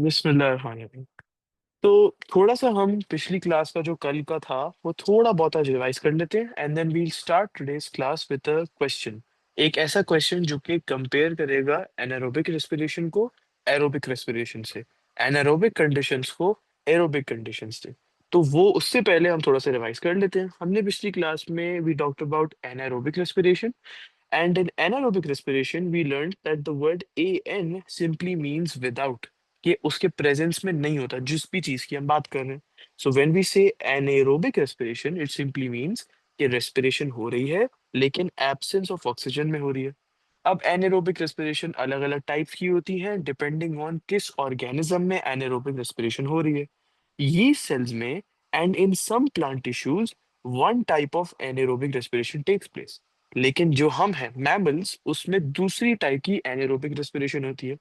बिस्मिल्लाह। तो थोड़ा सा हम पिछली क्लास का जो कल का था वो थोड़ा बहुत आज रिवाइज कर लेते हैं and then we'll start today's class with a question. एक ऐसा क्वेश्चन जो कि कंपेयर करेगा एनारोबिक रेस्पिरेशन को एरोबिक रेस्पिरेशन से, एनारोबिक कंडीशंस को एरोबिक कंडीशंस से। तो वो उससे पहले हम थोड़ा सा रिवाइज कर लेते हैं। हमने पिछली क्लास में we talked about anaerobic respiration, and in anaerobic respiration, we learned that the word an simply means without, कि उसके प्रेजेंस में नहीं होता जिस भी चीज की हम बात कर रहे हैं। सो व्हेन वी से anaerobic respiration, it simply means कि रेस्पिरेशन हो रही है लेकिन एब्सेंस ऑफ ऑक्सीजन में हो रही है। अब एनारोबिक रेस्पिरेशन अलग अलग टाइप्स की होती है डिपेंडिंग ऑन किस ऑर्गेनिज्म में एनारोबिक रेस्पिरेशन हो रही है। ये सेल्स में and in some plant tissues one type of anaerobic respiration takes place, लेकिन जो हम हैं मैमल्स उसमें दूसरी टाइप की एनारोबिक रेस्पिरेशन होती है।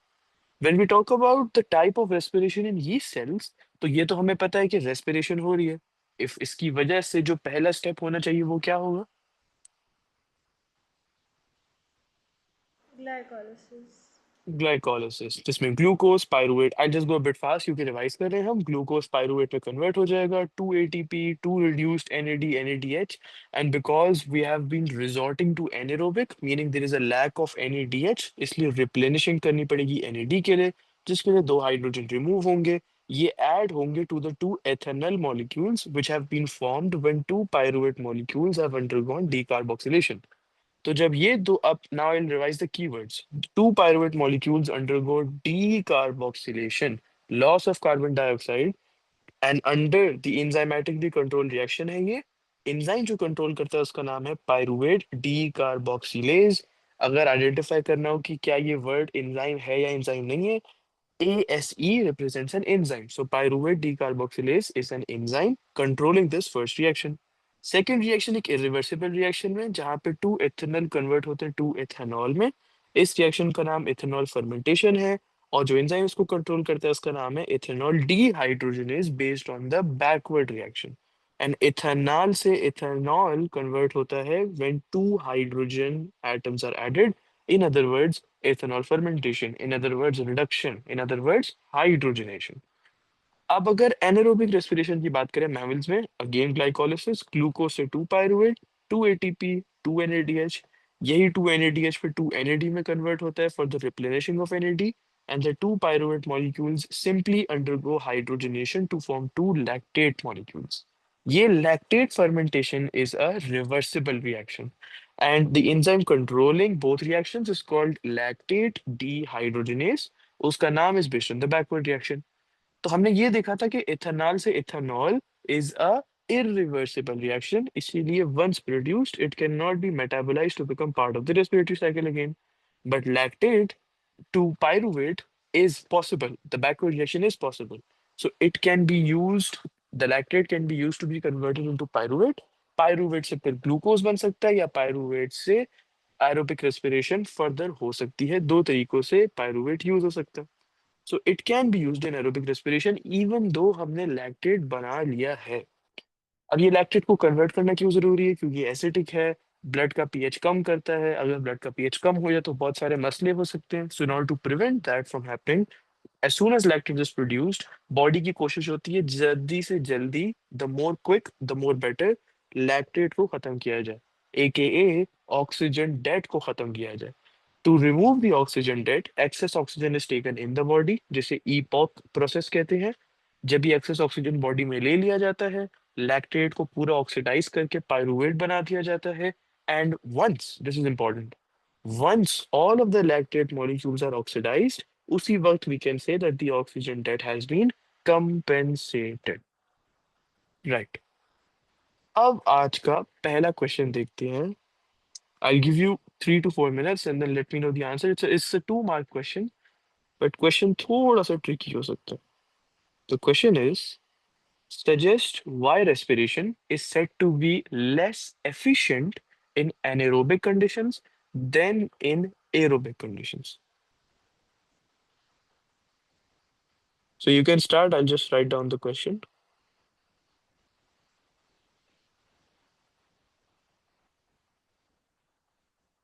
When we talk about the type of respiration in ये सेल्स, तो ये तो हमें पता है कि रेस्पिरेशन हो रही है। इफ इसकी वजह से जो पहला स्टेप होना चाहिए वो क्या होगा? ग्लाइकोलिसिस। ग्लाइकोलिसिस, जिसमें glucose pyruvate, I just go bit fast क्योंकि रिवाइज कर रहे हैं हम, ग्लूकोज पायरुवेट में कन्वर्ट हो जाएगा two ATP two reduced NAD NADH. And because we have been resorting to anaerobic meaning there is a lack of NADH, इसलिए replenishing करनी पड़ेगी एनएडी के लिए, जिसके लिए दो हाइड्रोजन रिमूव होंगे। ये ऐड होंगे to the two ethanol molecules which have been formed when two pyruvate molecules have undergone decarboxylation. तो जब ये दो, अब now I will revise the keywords. Two pyruvate molecules undergo decarboxylation, loss of carbon dioxide, and under the enzymatically control reaction है ये। Enzyme जो control करता है उसका नाम है पायरुवेट डीकार्बोक्सिलेज। अगर आइडेंटिफाई करना हो कि क्या ये वर्ड एंजाइम है या एंजाइम नहीं है, ASE represents an enzyme. So pyruvate decarboxylase is an enzyme controlling this first reaction. Second reaction एक irreversible reaction में जहाँ पे टू एथेनॉल कन्वर्ट होते हैं टू एथेनॉल में। इस रिएक्शन का नाम इथेनॉल फर्मेंटेशन है, और जो एंजाइम इसको कंट्रोल करता है उसका नाम है ethanol dehydrogenase based on the backward reaction. And ethanol से इथेनॉल कन्वर्ट होता है when two hydrogen atoms are added, in other words ethanol fermentation, in other words reduction, in other words hydrogenation। अब अगर एनारोबिक रेस्पिरेशन की बात करें mammals में, again glycolysis, glucose से two pyruvate two ATP two NADH, यही two NADH फिर two NAD में कन्वर्ट होता है for the replenishing of NAD, and the two pyruvate molecules simply undergo hydrogenation to form two lactate molecules. ये lactate fermentation is a reversible reaction, and the enzyme controlling both reactions is called lactate dehydrogenase। उसका नाम is based on the backward reaction। तो हमने ये देखा था कि ethanol से ethanol is a irreversible reaction, इसीलिए once produced it cannot be metabolized to become part of the respiratory cycle again, but lactate to pyruvate is possible, the backward reaction is possible, so it can be used, the lactate can be used to be converted into pyruvate। Pyruvate से फिर glucose बन सकता है या pyruvate से aerobic respiration further हो सकती है, दो तरीकों से पायरुवेट यूज हो सकता है। So it can be used in aerobic respiration even though हमने लैक्टेट बना लिया है। अब ये लैक्टेट को कन्वर्ट करना क्यों जरूरी है? क्योंकि एसिडिक है, ब्लड का पीएच कम करता है, अगर ब्लड का पीएच कम हो जाए तो बहुत सारे मसले हो सकते हैं। So in order to prevent that from happening, as soon as lactate is produced, body की कोशिश होती है जल्दी से जल्दी, the more quick the more better, lactate को खत्म किया जाए, AKA ऑक्सीजन डेट को खत्म किया जाए। To remove the oxygen debt, excess oxygen is taken in the body, जिसे ईपॉक प्रोसेस कहते हैं। जब ये एक्सेस ऑक्सीजन बॉडी में ले लिया जाता है, लैक्टेट को पूरा ऑक्सीडाइज करके पायरुवेट बना दिया जाता है। And once, this is important, once all of the lactate molecules are oxidized, उसी वक्त we can say that the oxygen debt has been compensated, right? अब आज का पहला क्वेश्चन देखते हैं। I'll give you 3 to 4 minutes and then let me know the answer. It's a 2 mark question, but question थोड़ा सा tricky हो सकता है। The question is, suggest why respiration is said to be less efficient in anaerobic conditions than in aerobic conditions. So you can start. I'll just write down the question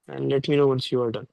and let me know once you are done.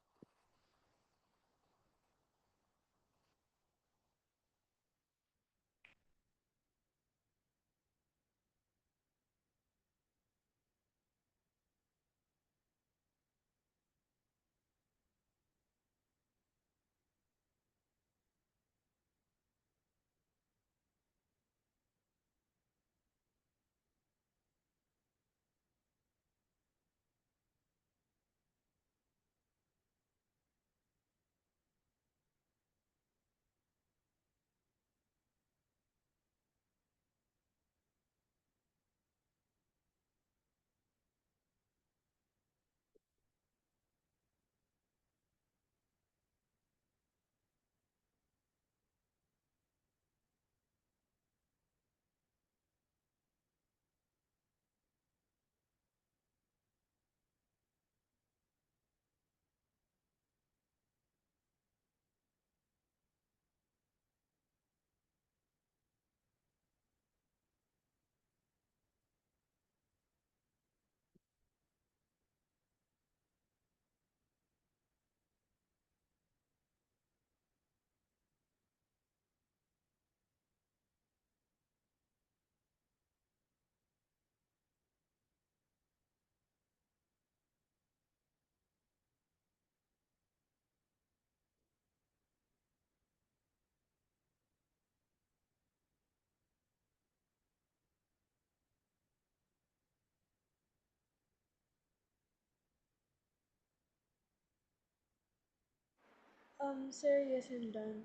Sir, yes, I'm done.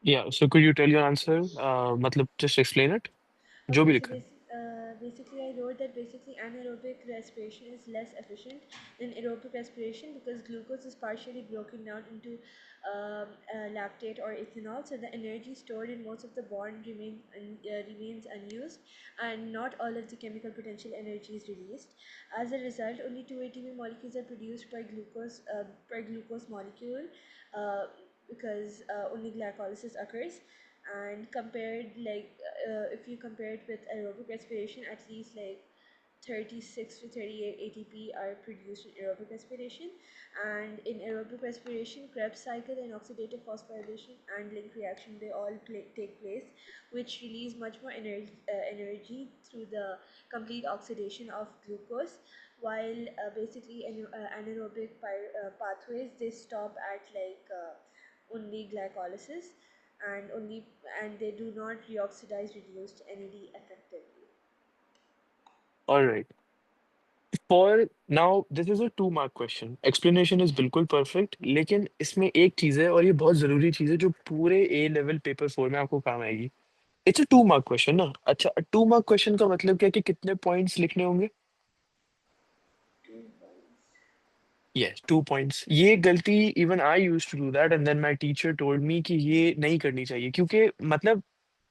Yeah, so could you tell your answer? मतलब just explain it. जो Okay, भी so लिखा है. basically, I wrote that basically anaerobic respiration is less efficient than aerobic respiration because glucose is partially broken down into lactate or ethanol, so the energy stored in most of the bond remains unused, and not all of the chemical potential energy is released. As a result, only two ATP molecules are produced per glucose molecule uh, because only glycolysis occurs, and compared if you compare it with aerobic respiration, at least like 36 to 38 ATP are produced in aerobic respiration. And in aerobic respiration, Krebs cycle and oxidative phosphorylation and link reaction, they all take place, which release much more energy through the complete oxidation of glucose, while basically anaerobic pathways, they stop at only glycolysis, and only and they do not reoxidize reduced NAD effectively. All right. For now, this is a 2 mark question. Explanation is बिल्कुल perfect, लेकिन इसमें एक चीज है और ये बहुत जरूरी चीज है जो पूरे ए लेवल पेपर 4 में आपको काम आएगी. इट्स अ 2 mark क्वेश्चन ना. अच्छा, 2 mark क्वेश्चन का मतलब क्या है कि कितने पॉइंट्स लिखने होंगे? 2 points. Yes, 2 points. ये गलती even I used to do that and then my teacher told me कि ये नहीं करनी चाहिए, क्योंकि मतलब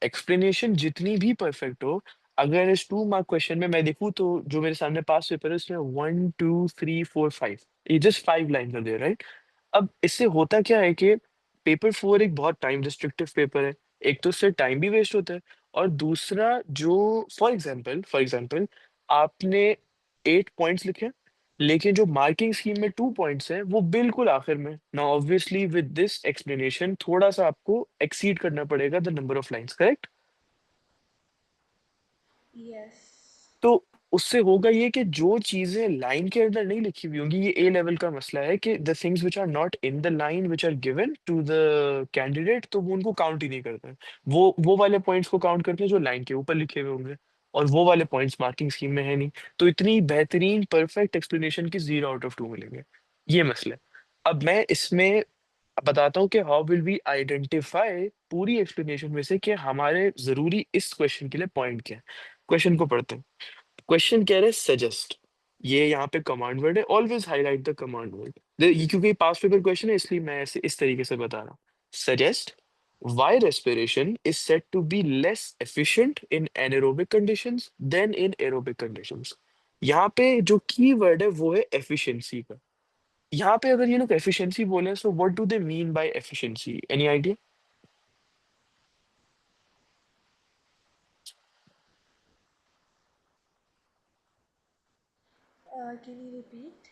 एक्सप्लेनेशन जितनी भी परफेक्ट हो, अगर इस 2 mark क्वेश्चन में मैं देखूँ तो जो मेरे सामने पास पेपर है उसमें 1 2 3 4 5, ये जस्ट 5 लाइन कर दे, राइट? अब इससे होता क्या है कि पेपर 4 एक बहुत टाइम रिस्ट्रिक्टिव पेपर है. एक तो उससे टाइम भी वेस्ट होता है, और दूसरा जो, फॉर एग्जाम्पल आपने 8 पॉइंट्स लिखे, लेकिन जो मार्किंग स्कीम में 2 पॉइंट्स हैं वो बिल्कुल आखिर में ना. ऑब्वियसली विद दिस एक्सप्लेनेशन थोड़ा सा आपको एक्सीड करना पड़ेगा the number of lines, correct? Yes. तो उससे होगा ये कि जो चीजें लाइन के अंदर नहीं लिखी हुई होंगी, ये ए लेवल का मसला है कि the things which are not in the line which are given to the candidate, तो वो उनको काउंट ही नहीं करते हैं. वो वाले पॉइंट्स को काउंट करते हैं जो लाइन के ऊपर लिखे हुए होंगे, और वो वाले पॉइंट्स मार्किंग स्कीम में है नहीं. तो इतनी बेहतरीन परफेक्ट एक्सप्लेनेशन की 0 आउट ऑफ 2 मिलेंगे. ये मसला है. अब मैं इसमें बताता हूँ कि हाउ विल वी आइडेंटिफाई पूरी एक्सप्लेनेशन में से कि हमारे जरूरी इस क्वेश्चन के लिए पॉइंट क्या है. क्वेश्चन को पढ़ते हैं. क्वेश्चन कह रहे हैं सजेस्ट. ये यहाँ पे कमांड वर्ड है, always highlight the command word. ये क्योंकि पास्ट पेपर क्वेश्चन है इसलिए मैं ऐसे इस तरीके से बता रहा हूँ. Suggest why respiration is said to be less efficient in anaerobic conditions than in aerobic conditions. यहाँ पे जो की वर्ड है वो है efficiency का. यहाँ पे अगर ये लोग efficiency बोले so what do they mean by efficiency? Any idea? Can you repeat?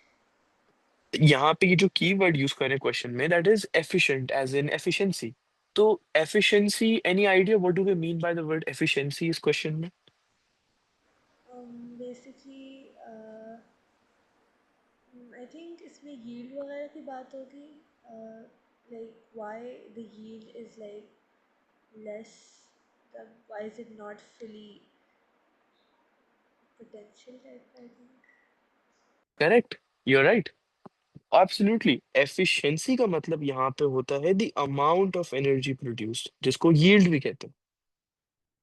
यहाँ पे ये जो कीवर्ड यूज करें क्वेश्चन में, that is efficient as in efficiency. तो efficiency, any idea what do they mean by the word efficiency इस question में? Basically, I think इसमें yield वगैरह की बात होगी. Like why the yield is like less, why is it not fully potential type, I think. Correct, you are right. Absolutely. Efficiency का मतलब यहाँ पे होता है the amount of energy produced, जिसको यील्ड भी कहते हैं.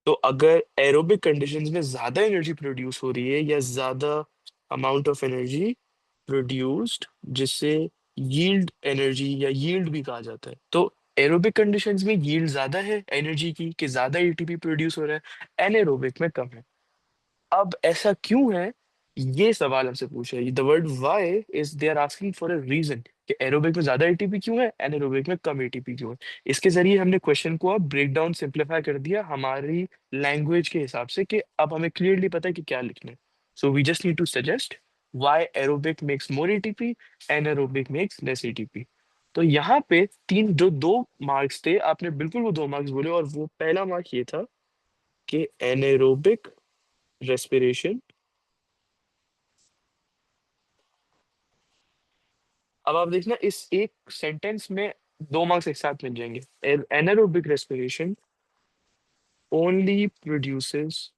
तो अगर एरोबिक कंडीशंस में ज्यादा एनर्जी प्रोड्यूस हो रही है या ज्यादा अमाउंट ऑफ एनर्जी प्रोड्यूस्ड, जिससे यील्ड एनर्जी या यील्ड भी कहा जाता है, तो एरोबिक कंडीशंस में यील्ड ज्यादा है एनर्जी की कि ज्यादा एटीपी प्रोड्यूस हो रहा है, एनएरोबिक में कम है. अब ऐसा क्यों है, ये सवाल हमसे पूछा है. The word why is they are asking for a reason, कि एरोबिक में ज्यादा एटीपी क्यों है, एनारोबिक में कम एटीपी क्यों है. इसके जरिए हमने क्वेश्चन को अब ब्रेक डाउन सिंप्लीफाई कर दिया हमारी लैंग्वेज के हिसाब से, कि अब हमें क्लियरली पता है कि क्या लिखना है. So we just need to suggest why aerobic makes more ATP, anaerobic makes less ATP. तो यहाँ पे तीन जो 2 मार्क्स थे, आपने बिल्कुल वो 2 मार्क्स बोले, और वो पहला मार्क ये था कि एनारोबिक रेस्पिरेशन. अब आप देखना इस एक सेंटेंस में 2 मार्क्स एक साथ मिल जाएंगे. Anaerobic respiration only produces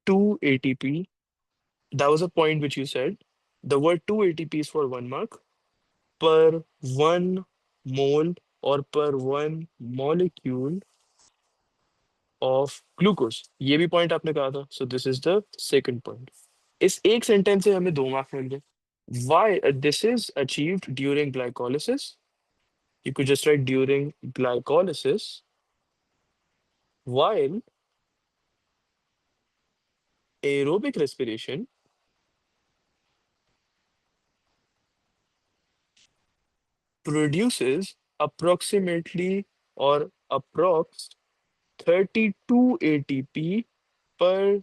2 ATP. That was a point which you said. The word 2 ATP is for 1 mark. per one mole or per one molecule of glucose, ये भी पॉइंट आपने कहा था, so this is the second point. इस एक sentence से हमें 2 marks मिल गए। Why this is achieved during glycolysis, you could just write during glycolysis, while aerobic respiration produces approximately or approx 32 ATP per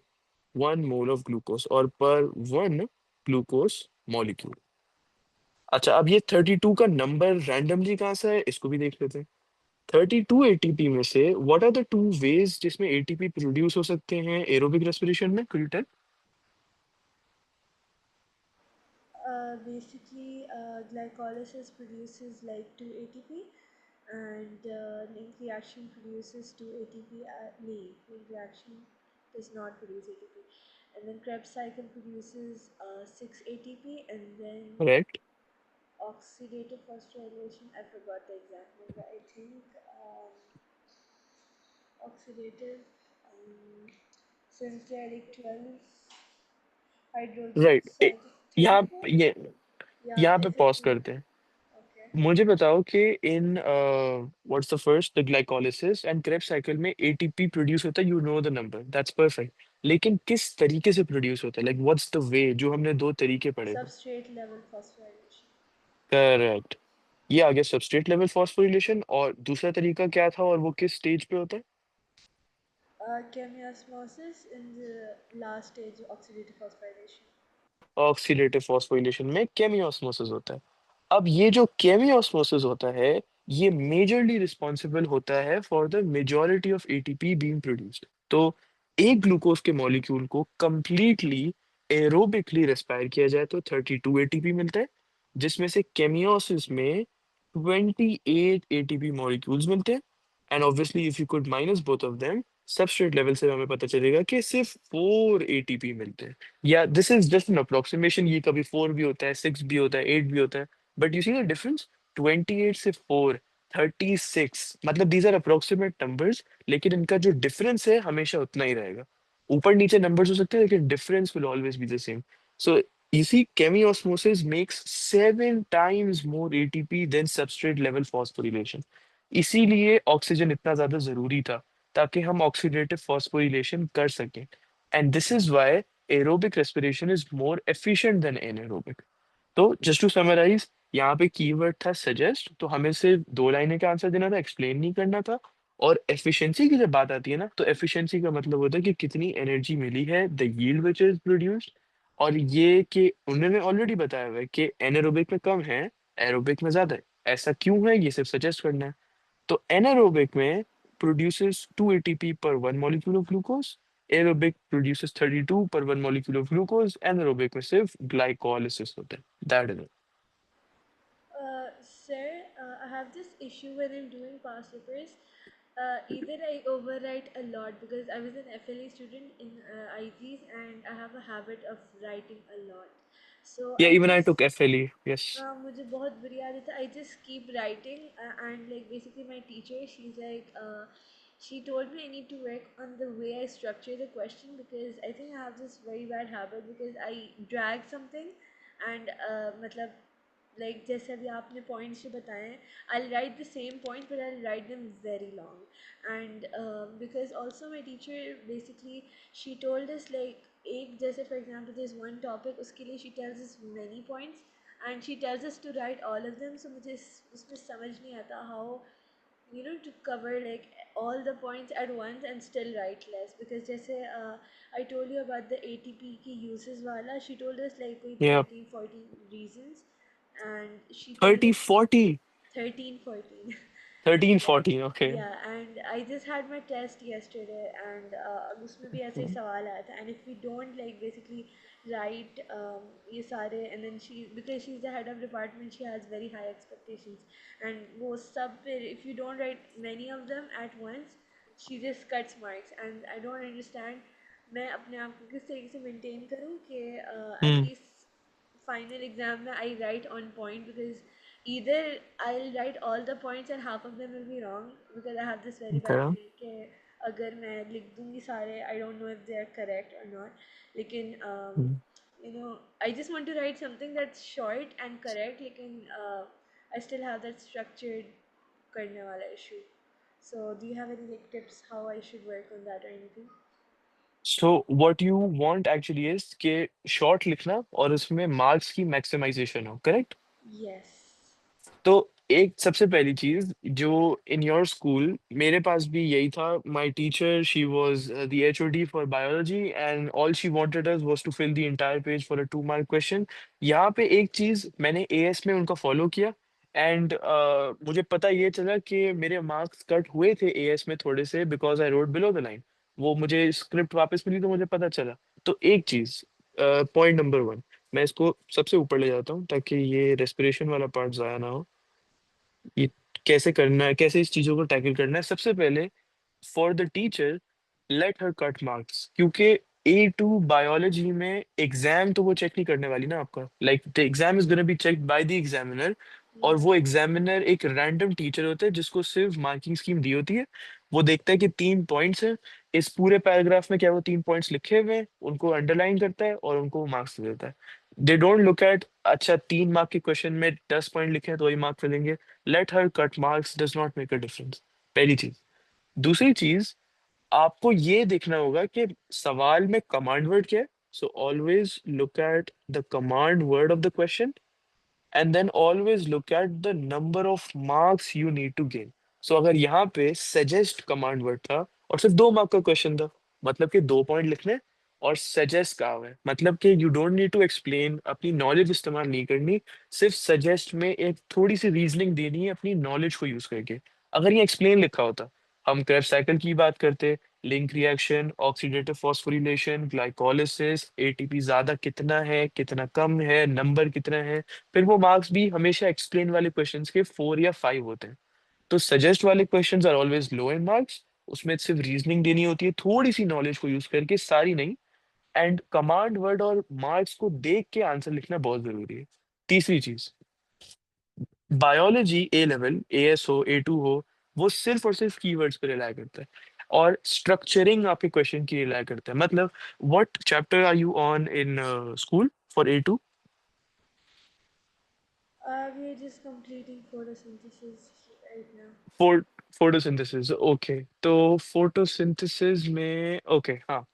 1 mole of glucose or per one glucose molecule। अच्छा, अब ये 32 का number randomly कहाँ से है, इसको भी देख लेते हैं। 32 एटीपी में से what are the two ways जिसमें एटीपी प्रोड्यूस हो सकते हैं एरोबिक रेस्पिरेशन में, could you tell? Basically, glycolysis produces like 2 ATP, and link reaction produces 2 ATP. Link reaction does not produce ATP. And then Krebs cycle produces 6 ATP, and then correct. oxidative phosphorylation. I forgot the exact number. I think oxidative. Since they are like 12 right. hydrogens, यहाँ 24. ये Yeah, यहाँ पे if pause it's करते हैं। okay. मुझे बताओ कि इन what's the first the glycolysis and Krebs cycle में एटीपी प्रोड्यूस होता है, you know the number, that's perfect. लेकिन किस तरीके से प्रोड्यूस होता है, लाइक व्हाट्स द वे, जो हमने 2 तरीके पढ़े थे। Substrate level phosphorylation. करेक्ट। ये आ गया सबस्ट्रेट लेवल फॉस्फोरिलेशन, और दूसरा तरीका क्या था और वो किस स्टेज पे होता है? Chemiosmosis in the last stage of oxidative phosphorylation. Oxidative phosphorylation में केमियोस्मोसिस होता है। अब ये जो केमियोस्मोसिस होता है, ये मेजरली रिस्पॉन्सिबल होता है for the majority of ATP being produced. तो एक ग्लूकोज के मॉलिक्यूल को कंप्लीटली एरोबिकली रेस्पायर किया जाए तो 32 एटीपी मिलता है, जिसमें से केमियोसिस में 28 एटीपी मॉलिक्यूल्स मिलते हैं। And obviously if you could minus both of them, substrate level से हमें पता चलेगा कि सिर्फ 4 एटीपी मिलते हैं। या this is just an approximation, ये कभी 4 भी होता है, 6 भी होता है, 8 भी होता है, but you see the difference, 28 से 4, 36, मतलब दीज आर अप्रोक्सीमेट नंबर्स, लेकिन इनका जो डिफरेंस है हमेशा उतना ही रहेगा। ऊपर नीचे नंबर्स हो सकते हैं लेकिन difference will always be the same. So you see, chemiosmosis makes 7 times more ATP than substrate level phosphorylation। इसीलिए ऑक्सीजन इतना ज्यादा जरूरी था, ताकि हम ऑक्सीडेटिव फॉस्फोरिलेशन कर सकें। And this is why aerobic respiration is more efficient then anaerobic. तो जस्ट टू समराइज, यहाँ पे कीवर्ड था सजेस्ट, तो हमें सिर्फ 2 लाइनें का आंसर देना था, एक्सप्लेन नहीं करना था। और एफिशिएंसी की जब बात आती है ना, तो एफिशिएंसी का मतलब होता है कि कितनी एनर्जी मिली है, the yield which is produced. और ये कि उन्होंने ऑलरेडी बताया हुआ है कि एनारोबिक में कम है, एरोबिक में ज्यादा है। ऐसा क्यों है, ये सिर्फ सजेस्ट करना है। तो एनारोबिक में produces 2 ATP per 1 molecule of glucose, aerobic produces 32 per 1 molecule of glucose, anaerobic में सिर्फ glycolysis होता है, that is it। Sir, I have this issue when I'm doing past papers. Either I overwrite a lot because I was an FLE student in IGs and I have a habit of writing a lot. So Yeah, I even I just took FLE, yes। मुझे बहुत बुरी आदत है, I just keep writing and like basically my teacher she is like she told me I need to work on the way I structure the question because I think I have this very bad habit because I drag something and मतलब like जैसे अभी आपने points जो बताए हैं, I'll write the same point but I'll write them very long and because also my teacher basically she told us like एक जैसे for example there's one topic उसके लिए she tells us many points and she tells us to write all of them, so मुझे उसमें समझ नहीं आता how to cover like all the points at once and still write less because जैसे I told you about the ATP की uses वाला, she told us like कोई Yeah, 13-14 reasons and she told 30, us 40, 13-14. 13, Yeah, 14, okay। yeah, and I just had my test yesterday, and उसमें भी ऐसे ही सवाल आया था, and if we don't like basically write ये सारे, and then she because she's the head of department, she has very high expectations, and वो सब फिर if you don't write many of them at once, she just cuts marks, and I don't understand मैं अपने आप को किस तरीके से maintain करूँ कि at Hmm. least final exam में I write on point because either I'll write all the points and half of them will be wrong because I have this very bad Okay. trait कि अगर मैं लिख दूँगी सारे I don't know if they are correct or not लेकिन Hmm. you know I just want to write something that's short and correct लेकिन I still have that structured करने वाला issue. So do you have any like tips how I should work on that or anything? So what you want actually is कि short लिखना और उसमें marks की maximization हो, correct? Yes. तो एक सबसे पहली चीज जो इन योर स्कूल मेरे पास भी यही था my teacher she was the HOD for biology and all she wanted us was to fill the entire page for a 2 mark question. यहाँ पे एक चीज मैंने एएस में उनका फॉलो किया एंड मुझे पता ये चला कि मेरे मार्क्स कट हुए थे एएस में थोड़े से because I wrote below the line. वो मुझे स्क्रिप्ट वापस मिली तो मुझे पता चला। तो एक चीज, पॉइंट नंबर 1, मैं इसको सबसे ऊपर ले जाता हूँ ताकि ये रेस्पिरेशन वाला पार्ट जाया ना हो। ये कैसे करना है, कैसे इस चीजों को टैकल करना है। सबसे पहले for the teacher let her cut marks, क्योंकि A2 बायोलॉजी में एग्जाम तो वो चेक नहीं करने वाली ना आपका, like the exam is gonna be checked by the examiner. और Yeah. वो एग्जामिनर एक रैंडम टीचर होता है जिसको सिर्फ मार्किंग स्कीम दी होती है। वो देखता है कि 3 पॉइंट्स हैं इस पूरे पैराग्राफ में, क्या वो 3 पॉइंट्स लिखे हुए हैं, उनको अंडरलाइन करता है और उनको मार्क्स दे देता है। दे डोंट लुक एट अच्छा 3 मार्क के क्वेश्चन में 10 पॉइंट लिखे हैं तो वही मार्क मिलेंगे। Let her cut marks does not make a difference, पहली चीज। दूसरी चीज, आपको ये देखना होगा कि सवाल में कमांड वर्ड क्या है। So always look at the command word of the question and then always look at the number of marks you need to gain. So अगर यहाँ पे सजेस्ट कमांड वर्ड था और सिर्फ 2 मार्क का क्वेश्चन था, मतलब कि 2 पॉइंट लिखने, और सजेस्ट कहा हुआ है मतलब कि you don't need to explain, अपनी नॉलेज इस्तेमाल नहीं करनी, सिर्फ सजेस्ट में एक थोड़ी सी रीजनिंग देनी है अपनी नॉलेज को यूज करके। अगर ये एक्सप्लेन लिखा होता, हम क्रेब्स साइकिल की बात करते, link reaction, oxidative phosphorylation, glycolysis, ATP ज्यादा कितना है कितना कम है, नंबर कितना है, फिर वो मार्क्स भी हमेशा एक्सप्लेन वाले क्वेश्चंस के 4 या 5 होते हैं। तो सजेस्ट वाले questions are always low in marks, उसमें सिर्फ रीजनिंग देनी होती है थोड़ी सी नॉलेज को यूज करके, सारी नहीं। एंड कमांड वर्ड और मार्क्स को देख के आंसर लिखना बहुत जरूरी है। तीसरी चीज, बायोलॉजी ए लेवल, एएस हो A2 हो, वो सिर्फ और सिर्फ कीवर्ड्स पे रिलाय करता है और स्ट्रक्चरिंग आपके क्वेश्चन की रिलाय करता है। मतलब what chapter are you on in school for A2? We're just completing photosynthesis right now. For photosynthesis, okay. तो फोटोसिंथेसिस में, ओके हाँ,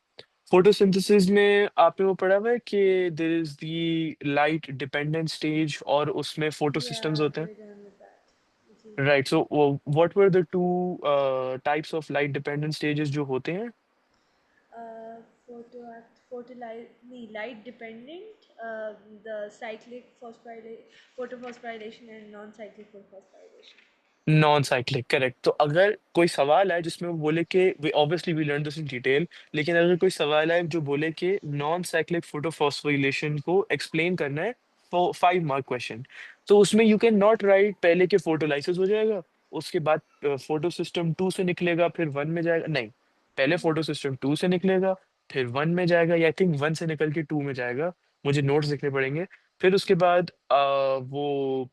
फोटोसिंथेसिस में आपने वो पढ़ा हुआ है कि there is the light dependent stage और उसमें फोटो सिस्टम्स Yeah, होते हैं। we're done with that. जी. Right, so what were the two types of light dependent stages जो होते हैं? Photo photo light नहीं light dependent the cyclic photophosphorylation and non-cyclic phosphorylation. Non cyclic, correct. तो अगर कोई सवाल है जिसमें वो बोले कि we obviously we learn this in detail, लेकिन अगर कोई सवाल है जो बोले कि नॉन साइक्लिक फोटोफॉस्फोरिलेशन को एक्सप्लेन करना है फॉर 5 मार्क क्वेश्चन, तो उसमें यू कैन नॉट राइट पहले के फोटोलाइसिस हो जाएगा, उसके बाद फोटो सिस्टम 2 से निकलेगा फिर 1 में जाएगा, नहीं, पहले फोटो सिस्टम 2 से निकलेगा फिर 1 में जाएगा, या आई थिंक 1 से निकल के 2 में जाएगा, मुझे नोट्स लिखने पड़ेंगे। फिर उसके बाद वो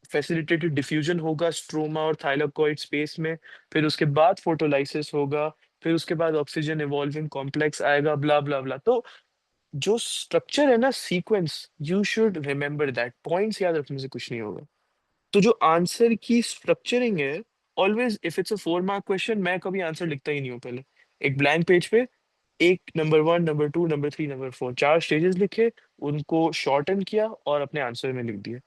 फैसिलिटेटेड डिफ्यूजन होगा स्ट्रोमा और थाइलाकोइड स्पेस में, फिर उसके बाद फोटोलाइसिस होगा, फिर उसके बाद ऑक्सीजन इवॉल्विंग कॉम्प्लेक्स आएगा, ब्ला ब्ला ब्ला। तो जो स्ट्रक्चर है ना, sequence, you should remember that, points याद रखने से कुछ नहीं होगा। तो जो आंसर की स्ट्रक्चरिंग है, always if it's a 4 mark question, मैं कभी आंसर लिखता ही नहीं हूँ पहले। एक ब्लैंक पेज पे एक number 1, number 2, number 3, number 4, 4 stages लिखे, उनको शॉर्टन किया और अपने आंसर में लिख दिया।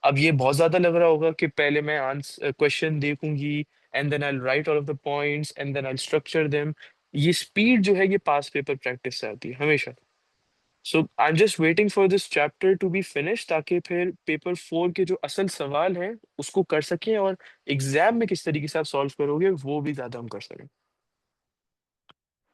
अब ये बहुत ज्यादा लग रहा होगा कि पहले मैं आंसर क्वेश्चन देखूंगी and then I write all of the points and then I structure them. ये स्पीड जो है ये पास पेपर प्रैक्टिस से आती है हमेशा। So I am just waiting for this chapter to be finish ताकि फिर पेपर 4 के जो असल सवाल हैं उसको कर सकें, और एग्जाम में किस तरीके से आप सॉल्व करोगे वो भी ज्यादा हम कर सकें।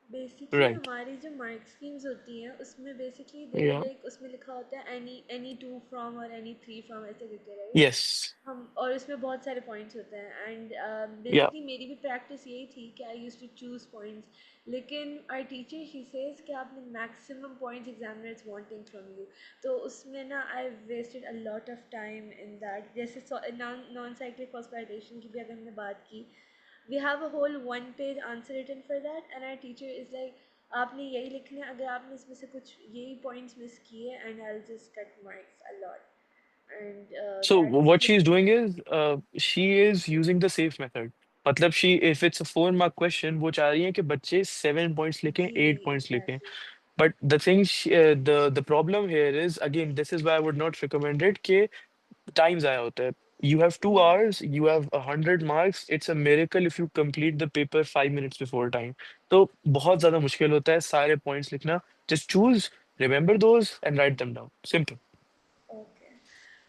Basically right. हमारी जो मार्क स्कीम्स होती हैं उसमें बेसिकली दे या लाइक उसमें लिखा होता है एनी एनी टू फ्रॉम और एनी थ्री फ्रॉम ऐसे करके राइट. यस, हम और उसमें बहुत सारे पॉइंट्स होते हैं एंड Yeah. बेसिकली मेरी भी प्रैक्टिस यही थी कि I use to choose points, लेकिन आवर टीचर शी सेज कि आपने maximum points examiners wanting from you, तो उसमें ना I wasted a lot of time in that. जैसे नॉन नॉन साइक्लिक फॉस्फोराइलेशन की भी अगर हमने बात की, we have a whole one page answer written for that and our teacher is like आपने यही लिखना है, अगर आपने इसमें से कुछ यही पॉइंट्स मिस किए and I will just cut marks a lot and So that's what she's literally doing is she is using the safe method. मतलब she if it's a 4 mark question वो चाह रही है कि बच्चे 7 points लिखें जी 8 points लिखें. Exactly. But the thing the problem here is again this is why I would not recommend it कि time ज़ाया होता है. You have 2 hours, you have 100 marks. It's a miracle if you complete the paper 5 minutes before time. तो बहुत ज़्यादा मुश्किल होता है सारे points लिखना. Just choose, remember those and write them down. Simple. Okay,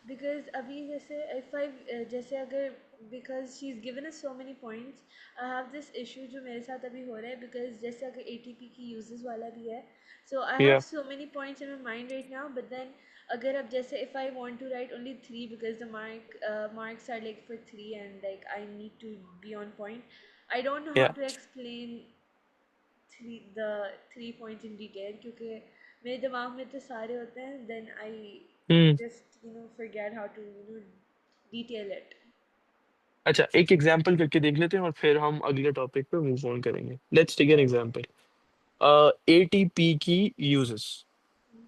because अभी जैसे इफ आई जैसे अगर because she is given us so many points, I have this issue जो मेरे साथ अभी हो रहा है, बिकॉज जैसे अगर एटीपी की यूजेस वाला भी है, so I have Yeah, so many points in my mind right now, but then अगर अब जैसे if I want to write only three because the marks are like for three and like I need to be on point, I don't know how yeah. To explain three points in detail, क्योंकि मेरे दिमाग में तो सारे होते हैं, then I Hmm. just forget how to detail it. अच्छा एक एग्जांपल करके देख लेते हैं और फिर हम अगले टॉपिक पे मूव ऑन करेंगे. Let's take an Okay. Example. ATP की uses.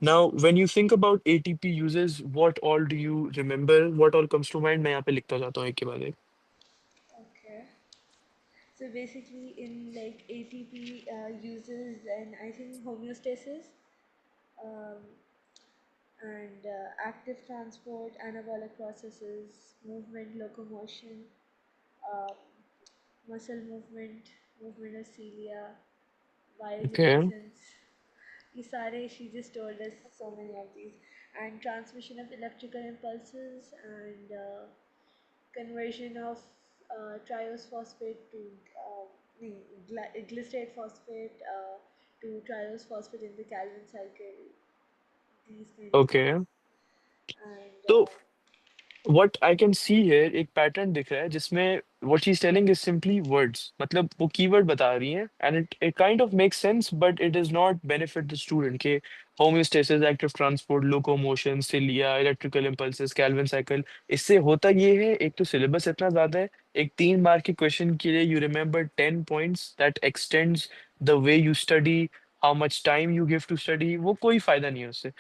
Now when you think about ATP uses what all do you remember, what all comes to mind? मैं यहाँ पे लिखता जाता हूँ एक के बाद एक. Okay. So basically, in like ATP uses and I think homeostasis, um, and active transport, anabolic processes, movement, locomotion, um, muscle movement, movement of cilia, okay. bioluminescence. ये सारे, she just told us so many of these, and transmission of electrical impulses and conversion of triose phosphate to glycerate phosphate to triose phosphate in the Calvin cycle, these kind of okay. things. And तो what I can see here एक pattern दिख रहा है जिसमें what she's telling is simply words. मतलब वो keyword बता रही हैं and it kind of makes sense but it does not benefit the student के homeostasis, active transport, locomotion, cilia, electrical impulses, Calvin cycle. इससे होता ये है एक तो सिलेबस इतना ज्यादा है. एक 3 मार्क के क्वेश्चन के लिए you remember 10 points that extends the way you study, how much time you give to study. वो कोई फायदा नहीं है उससे.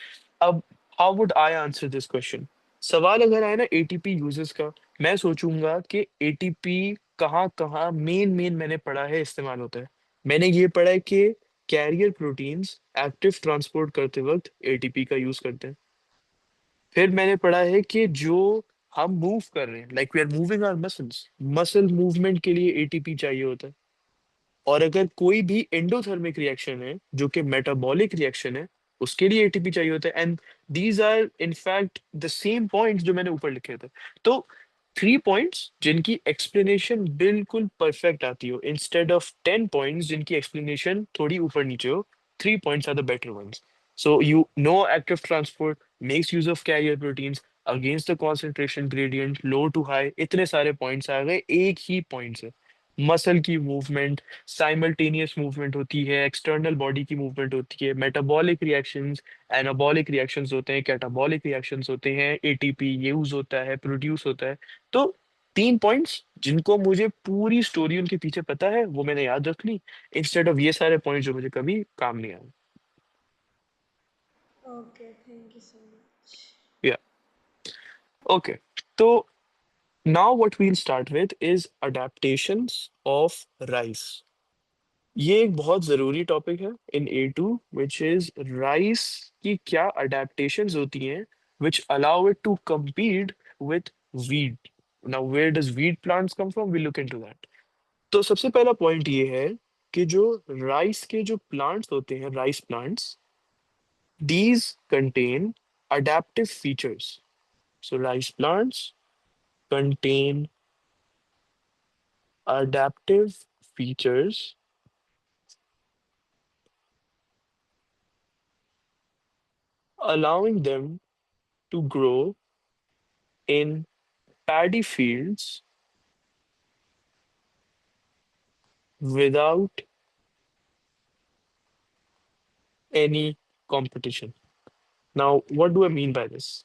अब how would I answer this question? सवाल अगर आए ना एटीपी यूजेस का, मैं सोचूंगा कि एटीपी कहाँ कहाँ मेन मेन मैंने पढ़ा है इस्तेमाल होता है. मैंने ये पढ़ा है कि कैरियर प्रोटीन्स एक्टिव ट्रांसपोर्ट करते वक्त एटीपी का यूज करते हैं. फिर मैंने पढ़ा है कि जो हम मूव कर रहे हैं like we are moving our muscles, muscle movement के लिए एटीपी चाहिए होता है. और अगर कोई भी एंडोथर्मिक रिएक्शन है जो कि मेटाबॉलिक रिएक्शन है उसके लिए एटीपी चाहिए होता है. And these are in fact the same points जो मैंने ऊपर लिखे थे. तो 3 पॉइंट्स जिनकी एक्सप्लेनेशन बिल्कुल परफेक्ट आती हो इंस्टेड ऑफ 10 पॉइंट्स जिनकी एक्सप्लेनेशन थोड़ी ऊपर नीचे हो. 3 points are the better ones. So you know active transport makes use of carrier proteins against the concentration gradient low to high. इतने सारे पॉइंट्स आ गए एक ही पॉइंट से. मसल की मूवमेंट, साइमल्टेनियस मूवमेंट होती है, एक्सटर्नल बॉडी की मूवमेंट होती है, मेटाबॉलिक रिएक्शंस, एनाबॉलिक रिएक्शंस होते हैं, कैटाबॉलिक रिएक्शंस होते हैं, एटीपी यूज होता है, प्रोड्यूस होता है. तो 3 पॉइंट्स जिनको मुझे पूरी स्टोरी उनके पीछे पता है वो मैंने याद रख ली इंस्टेड ऑफ ये सारे पॉइंट्स जो मुझे कभी काम नहीं आए. okay, thank you so much. या ओके. तो now what we'll start with is adaptations of rice. ये एक बहुत जरूरी टॉपिक है इन A2 विच इज राइस की क्या अडेप्टेशंस होती हैं which allow it to compete with wheat. Now where does wheat plants come from? We look into that. तो सबसे पहला पॉइंट ये है कि जो राइस के जो प्लांट्स होते हैं, rice plants, these contain adaptive features. So rice plants contain adaptive features allowing them to grow in paddy fields without any competition. Now, what do I mean by this?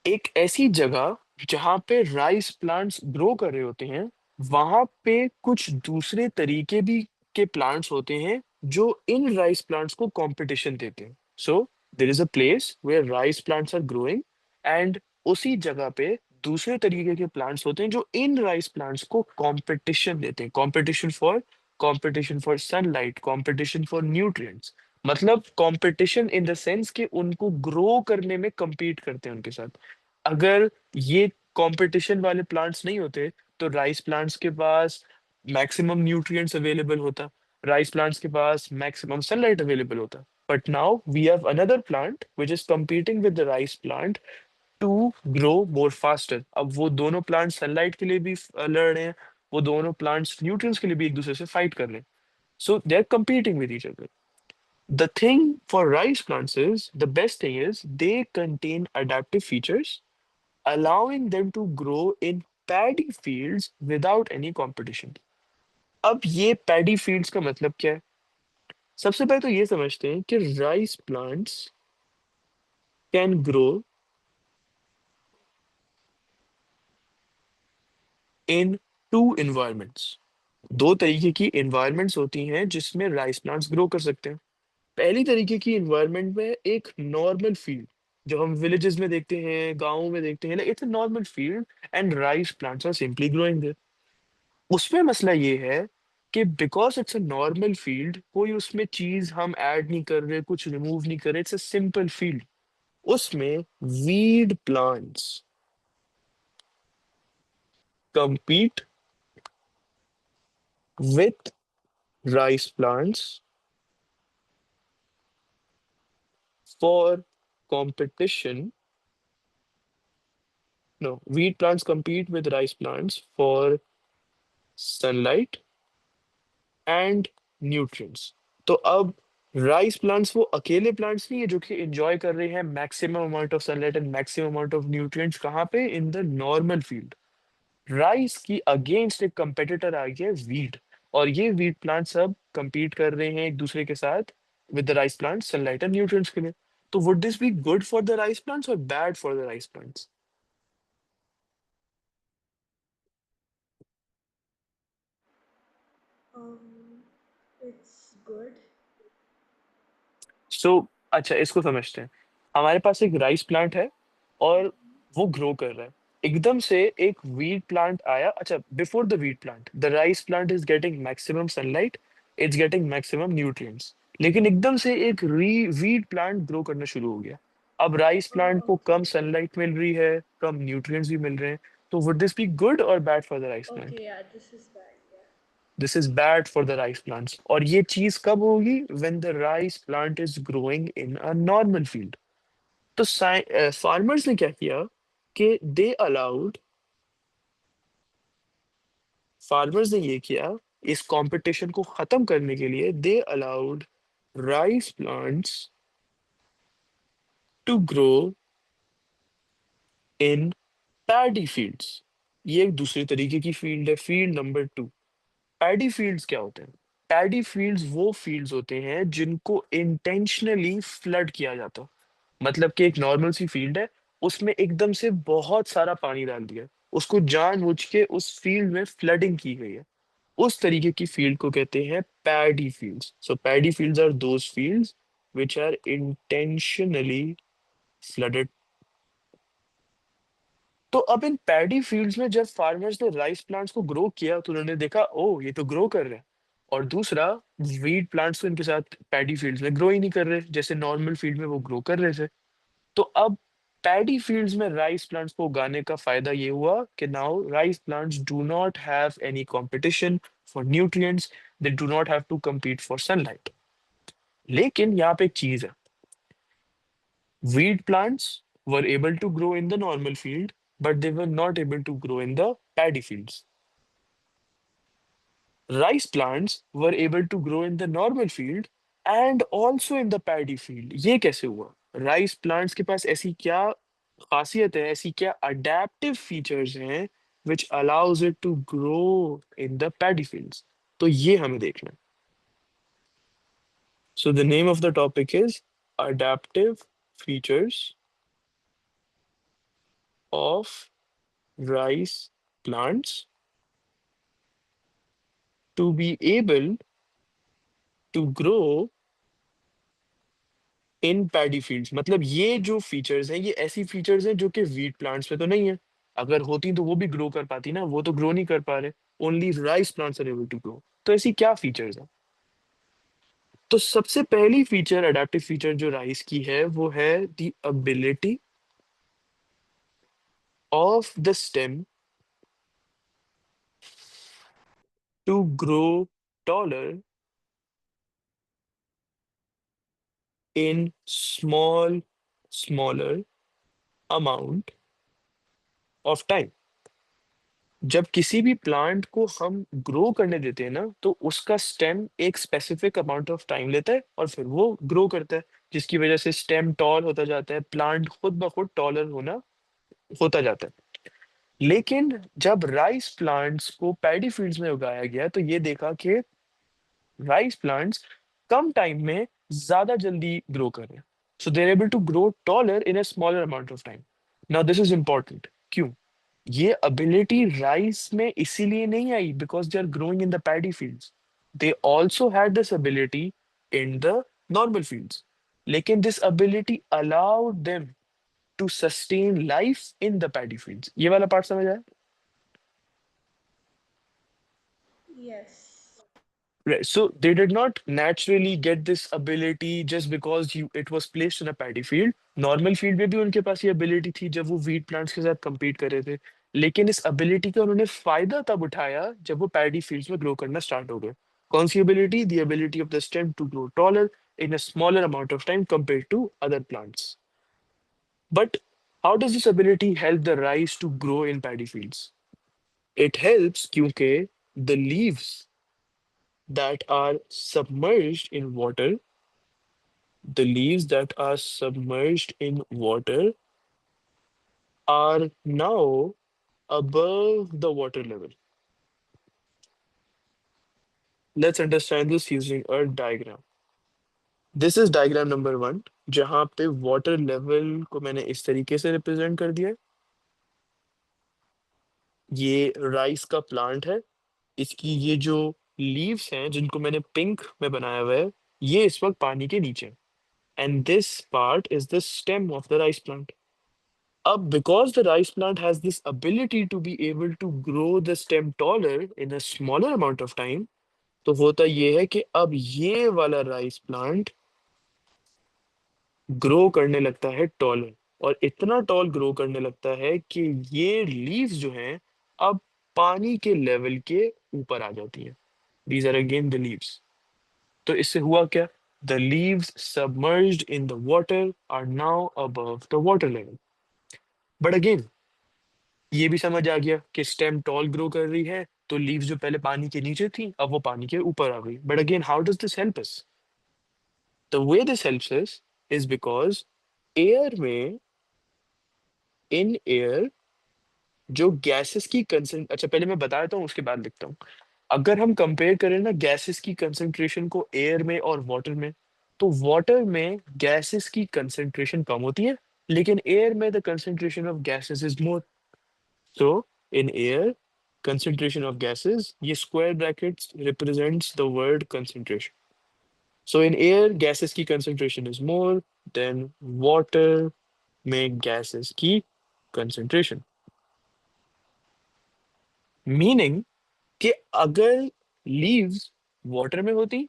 एक ऐसी जगह जहां पे rice plants grow कर रहे होते हैं, वहां पे कुछ दूसरे तरीके भी के प्लांट्स होते हैं जो इन राइस प्लांट्स को कंपटीशन देते हैं. So there is a place where rice plants are growing, and उसी जगह पे दूसरे तरीके के प्लांट्स होते हैं जो इन राइस प्लांट्स को कंपटीशन देते हैं. Competition for sunlight, competition for nutrients. मतलब कंपटीशन इन द सेंस कि उनको ग्रो करने में compete करते हैं उनके साथ. अगर ये कंपटीशन वाले प्लांट्स नहीं होते, तो राइस प्लांट्स के पास मैक्सिमम न्यूट्रिएंट्स अवेलेबल होता, राइस प्लांट्स के पास मैक्सिमम सनलाइट अवेलेबल होता. But now we have another plant which is competing with the rice plant to grow more faster. अब वो दोनों प्लांट सनलाइट के लिए भी लड़ रहे हैं, वो दोनों प्लांट्स न्यूट्रिएंट्स के लिए भी एक दूसरे से फाइट कर रहे हैं. So they are competing with each other. The thing for rice plants is, the best thing is, they contain adaptive features allowing them to grow in paddy fields without any competition. अब ये paddy fields का मतलब क्या है? सबसे पहले तो ये समझते हैं कि rice plants can grow in two environments. दो तरीके की environments होती हैं जिसमें rice plants grow कर सकते हैं. पहली तरीके की environment में एक normal field, जो हम villages में देखते हैं, गाँव में देखते हैं, like it's a normal field and rice plants are simply growing there. उसमें मसला ये है कि because it's a normal field, कोई उसमें चीज हम ऐड नहीं कर रहे, कुछ रिमूव नहीं कर रहे, इट्स अ सिंपल फील्ड. उसमें weed plants compete with rice plants for competition. No, wheat plants compete with rice plants for sunlight and nutrients. तो अब राइस प्लांट्स वो अकेले प्लांट्स नहीं है जो कि एंजॉय कर रहे हैं maximum amount of sunlight and maximum amount of nutrients. कहाँ पे? इन द नॉर्मल फील्ड. राइस की अगेंस्ट एक कंपेटिटर आ गया वीट, और ये वीट प्लांट सब compete कर रहे हैं एक दूसरे के साथ with the rice plant sunlight and nutrients के लिए. तो would this be good for the rice plants और bad for the rice plants? Um, it's good. So अच्छा, इसको समझते हैं. हमारे पास एक राइस प्लांट है और वो ग्रो कर रहा है. एकदम से एक वीट प्लांट आया. अच्छा, before the wheat plant the rice plant is getting maximum sunlight, it's getting maximum nutrients. लेकिन एकदम से एक री वीट प्लांट ग्रो करना शुरू हो गया. अब राइस प्लांट Oh, को कम okay. सनलाइट मिल रही है, कम न्यूट्रिएंट्स भी मिल रहे हैं. तो वुड दिस बी गुड और bad for the rice plant? Okay, yeah, this is bad. Yeah. This is bad for the rice plants. और ये चीज कब होगी? When the rice plant is growing in a normal field. तो farmers ने क्या किया कि दे अलाउड, फार्मर्स ने ये किया, इस कंपटीशन को खत्म करने के लिए they allowed rice plants to grow in paddy fields. ये एक दूसरे तरीके की फील्ड है, फील्ड नंबर 2. पैडी फील्ड्स क्या होते हैं? पैडी फील्ड्स वो फील्ड्स होते हैं जिनको इंटेंशनली फ्लड किया जाता है. मतलब कि एक नॉर्मल सी फील्ड है, उसमें एकदम से बहुत सारा पानी डाल दिया, उसको जानबूझ के उस फील्ड में फ्लडिंग की गई है. उस तरीके की फील्ड को कहते हैं paddy fields. So paddy fields are those fields which are intentionally flooded. तो अब इन पैडी फील्ड्स में जब फार्मर्स ने राइस प्लांट्स को ग्रो किया तो उन्होंने देखा, ओ ये तो ग्रो कर रहे हैं. और दूसरा, वीट प्लांट्स तो इनके साथ पैडी फील्ड्स में ग्रो ही नहीं कर रहे जैसे नॉर्मल फील्ड में वो ग्रो कर रहे थे. तो अब पैडी फील्ड्स में राइस प्लांट्स को उगाने का फायदा ये हुआ कि now rice plants do not have any competition for nutrients, they do not have to compete for sunlight. लेकिन यहाँ पे एक चीज है. Wheat plants were able to grow in the normal field, but they were not able to grow in the paddy fields. Rice plants were able to grow in the normal field and also in the paddy field. ये कैसे हुआ? Rice plants के पास ऐसी क्या खासियत है ऐसी, क्या अडेप्टिव फीचर्स हैं which allows it to grow in the paddy fields? तो ये हमें देखना है। So the name of the topic is adaptive features of rice plants to be able to grow in paddy fields. मतलब ये जो features हैं, ये ऐसी फीचर्स हैं जो कि वीट प्लांट्स में तो नहीं है। अगर होती तो वो भी ग्रो कर पाती ना, वो तो ग्रो नहीं कर पा रहे। Only rice plants are able to grow. तो ऐसी क्या फीचर्स हैं? तो सबसे पहली फीचर, अडेप्टिव फीचर जो राइस की है, वो है the ability of the stem to grow taller in smaller amount of time. जब किसी भी प्लांट को हम ग्रो करने देते हैं ना, तो उसका स्टेम एक स्पेसिफिक अमाउंट ऑफ टाइम लेता है और फिर वो ग्रो करता है, जिसकी वजह से स्टेम टॉल होता जाता है, प्लांट खुद ब खुद टॉलर होना होता जाता है। लेकिन जब राइस प्लांट्स को पैडी फील्ड्स में उगाया गया, तो ये देखा कि राइस प्लांट्स कम टाइम में ज्यादा जल्दी ग्रो कर रहे हैं। So they're able to grow taller in a smaller amount of time. Now this is important. क्यों? ये अबिलिटी राइस में इसीलिए नहीं आई because they are growing in the paddy fields. They also had this ability in the normal fields, लेकिन this ability allowed them to sustain life in the paddy fields. ये वाला part समझ आया? Yes. Right. So they did not naturally get this ability just because it was placed in a paddy field. Normal field में भी उनके पास ये ability थी जब वो वीट प्लांट्स के साथ compete कर रहे थे। लेकिन इस एबिलिटी का उन्होंने फायदा तब उठाया जब वो पैडी फील्ड्स में ग्रो करना स्टार्ट हो गए। कौन सी ability? The ability of the stem to grow taller in a smaller amount of time compare to other plants. But how does this ability help the rice to grow in paddy fields? It helps क्योंकि the leaves that are submerged in water, the leaves that are submerged in water are now above the water level. Let's understand this using a diagram. This is diagram number 1, जहाँ पे water level को मैंने इस तरीके से represent कर दिया है। ये राइस का प्लांट है। इसकी ये जो लीव्स हैं जिनको मैंने पिंक में बनाया हुआ है, ये इस वक्त पानी के नीचे। And this part is the stem of the rice plant. अब because the rice plant has this ability to be able to grow the stem taller in a smaller amount of time, तो होता ये है कि अब ये वाला rice plant grow करने लगता है टॉलर, और इतना टॉल ग्रो करने लगता है कि ये लीव्स जो हैं अब पानी के लेवल के ऊपर आ जाती हैं। These are again the leaves. तो इससे हुआ क्या? The leaves submerged in the water are now above the water level. But again ये भी समझ आ गया कि स्टेम टॉल ग्रो कर रही है, तो लीव्स जो पहले पानी के नीचे थी अब वो पानी के ऊपर आ गई। But again how does this help us? The way this helps us is because air में, इन एयर जो गैसेस की कंसेंट, अच्छा पहले मैं बता देता हूँ उसके बाद लिखता हूँ। अगर हम कंपेयर करें ना गैसेस की कंसेंट्रेशन को एयर में और वाटर में, तो वाटर में गैसेस की कंसेंट्रेशन कम होती है, लेकिन एयर में the concentration of gases is more. So in air, concentration of gases, ये square brackets represents the word concentration. So in air, gases की concentration is more than water में gases की concentration. Meaning कि अगर leaves water में होती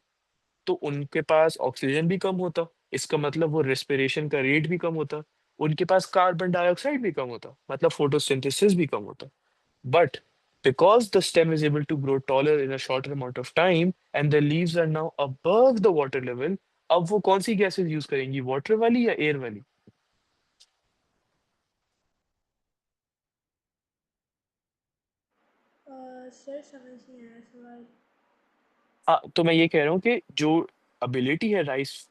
तो उनके पास ऑक्सीजन भी कम होता। इसका मतलब वो रेस्पिरेशन का रेट भी कम होता। उनके पास कार्बन डाइऑक्साइड भी कम होता, मतलब फोटोसिंथेसिस भी कम होता। But because the stem is able to grow taller in a shorter amount of time and the leaves are now above the water level, अब वो कौन सी गैसेस यूज करेंगी, वाटर वाली या एयर वाली? सर समझ नहीं आया सवाल। हाँ, तो मैं ये कह रहा हूँ कि जो एबिलिटी है राइस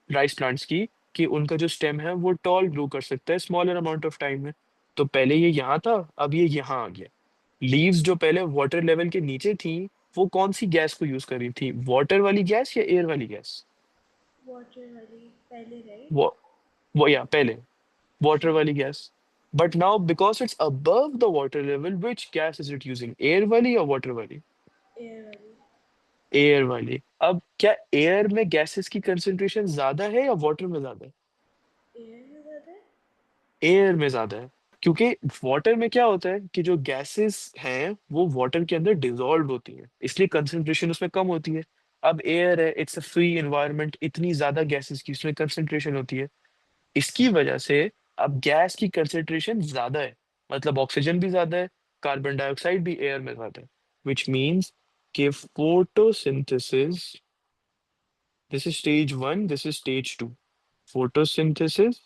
प्लांट्स की, कि उनका जो स्टेम है वो टॉल ग्रो कर सकता है स्मॉलर अमाउंट ऑफ टाइम में। तो पहले ये यहाँ था, अब ये यहाँ आ गया। लीव्स जो पहले वाटर लेवल के नीचे थी, वो कौन सी गैस को यूज कर रही थी, वाटर वाली गैस या एयर वाली गैस? वाटर वाली पहले, राइट? वो या पहले वाटर हाँ, वाली gas. But now because it's above the water level, which gas is it using, air वाली या वाटर वाली? एयर वाली। एयर वाली। अब क्या एयर में गैसेस की कंसेंट्रेशन ज्यादा है या वाटर में ज्यादा है? एयर में ज़्यादा है। एयर में ज्यादा है, क्योंकि वाटर में क्या होता है कि जो गैसेस हैं वो वाटर के अंदर डिजोल्व होती हैं, इसलिए कंसेंट्रेशन उसमें कम होती है। अब एयर है, इट्स अ फ्री एनवायरनमेंट, इतनी ज्यादा गैसेस की उसमें कंसेंट्रेशन होती है। इसकी वजह से अब गैस की कंसेंट्रेशन ज्यादा है, मतलब ऑक्सीजन भी ज्यादा है, कार्बन डाइऑक्साइड भी एयर में ज्यादा है, विच मीन्स कि photosynthesis, this is stage one, this is stage two, photosynthesis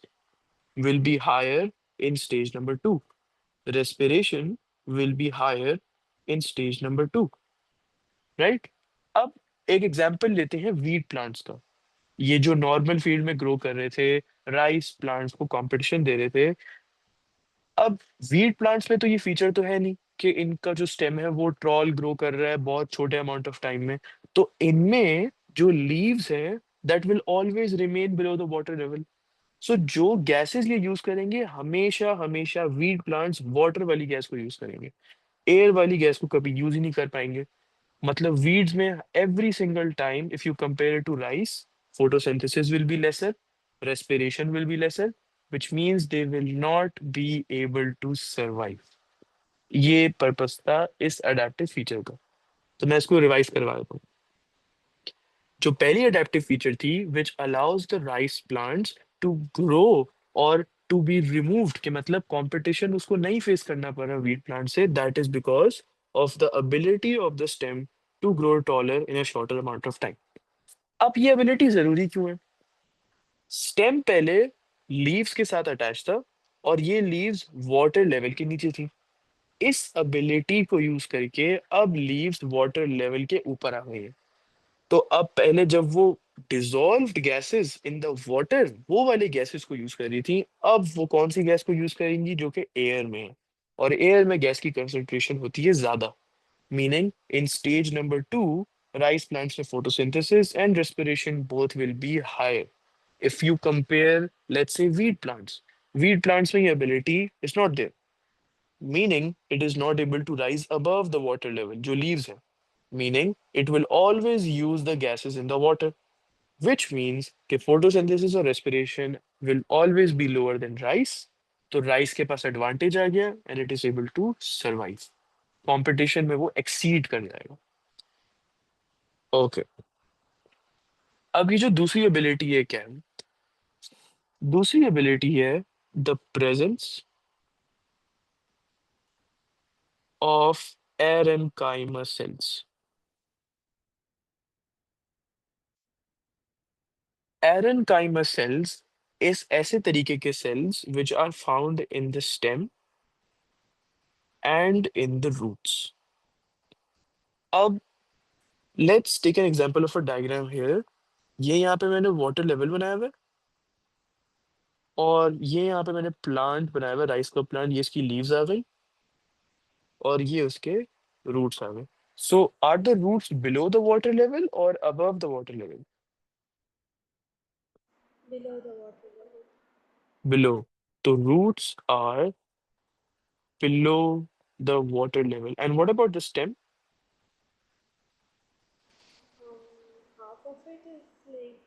will be higher in stage number two. Respiration will be higher in stage number two, right? अब एक example लेते हैं wheat plants का। ये जो normal field में grow कर रहे थे, राइस प्लांट्स को कंपटीशन दे रहे थे। अब वीट प्लांट्स में तो ये फीचर तो है नहीं कि इनका जो स्टेम है वो ट्रॉल ग्रो कर रहा है बहुत छोटे अमाउंट ऑफ टाइम में। तो इनमें जो लीव्स हैं, that will always remain below the water level. So जो गैसेस ये यूज करेंगे, हमेशा हमेशा वीट प्लांट्स वाटर वाली गैस को यूज करेंगे, एयर वाली गैस को कभी यूज ही नहीं कर पाएंगे। मतलब वीड्स में every single time if you compare to rice, photosynthesis will be lesser, respiration will be lesser, which means they will not be able to survive। ये पर्पस था इस अडेप्टिव फीचर का। तो मैं इसको रिवाइज करवा देता हूँ। जो पहली अडेप्टिव फीचर थी which allows the rice plants to grow और टू बी रिमूव्ड, के मतलब कंपटीशन उसको नहीं फेस करना पड़ रहा वीट प्लांट से, that is because of the ability of the stem to grow taller in a shorter amount of time. अब ये एबिलिटी जरूरी क्यों है? स्टेम पहले लीव्स के साथ अटैच था और ये लीव्स वाटर लेवल के नीचे थी। इस एबिलिटी को यूज करके अब लीव्स वाटर लेवल के ऊपर आ गई है। तो अब पहले जब वो dissolved gases in the water, वो वाली गैसेस को यूज कर रही थी, अब वो कौन सी गैस को यूज करेंगी जो कि एयर में है। और एयर में गैस की कंसंट्रेशन होती है ज्यादा, meaning in stage number two rice plants में photosynthesis and respiration both will be higher. If you compare let's say wheat plants में ये ability is not there, meaning it is not able to rise above the water level, जो leaves है, meaning it will always use the gases in the water, which means कि photosynthesis और respiration will always be lower than rice। तो rice के पास advantage आ गया and it is able to survive। competition में वो exceed कर जाएगा। Okay, अब ये जो दूसरी ability है क्या है? दूसरी ability है the presence of parenchyma cells। Parenchyma cells is ऐसे तरीके के cells which are found in the stem and in the roots। अब let's take an example of a diagram here। ये यहाँ पे मैंने वाटर लेवल बनाया हुआ है और ये यहाँ पे मैंने प्लांट बनाया हुआ है, राइस का प्लांट, ये इसकी लीव्स आ गई और ये उसके रूट्स आ गए। So are the roots below the water level और above the water level? Below the water level. Below. तो roots are below the water level, and what about the stem? Half of it is like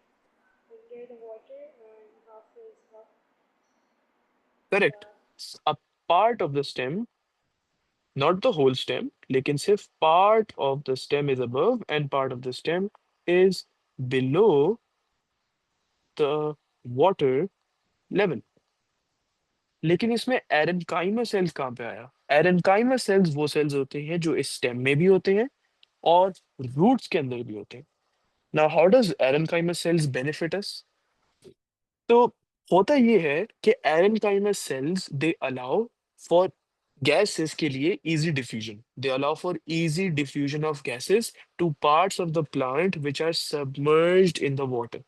under the water and half. Correct. Yeah. A part of the stem, not the whole stem, लेकिन सिर्फ part of the stem is above and part of the stem is below the water level। लेकिन इसमें एरेनकाइमर sales कहाँ पे आया? एरेनकाइमर sales वो sales होते हैं जो इस स्टेम में भी होते हैं और रूट्स के अंदर भी होते हैं। Now how does aerenchyma cells benefit us? तो होता ये है कि aerenchyma cells they allow for gases के लिए easy diffusion, they allow for easy diffusion of gases to parts of the plant which are submerged in the water।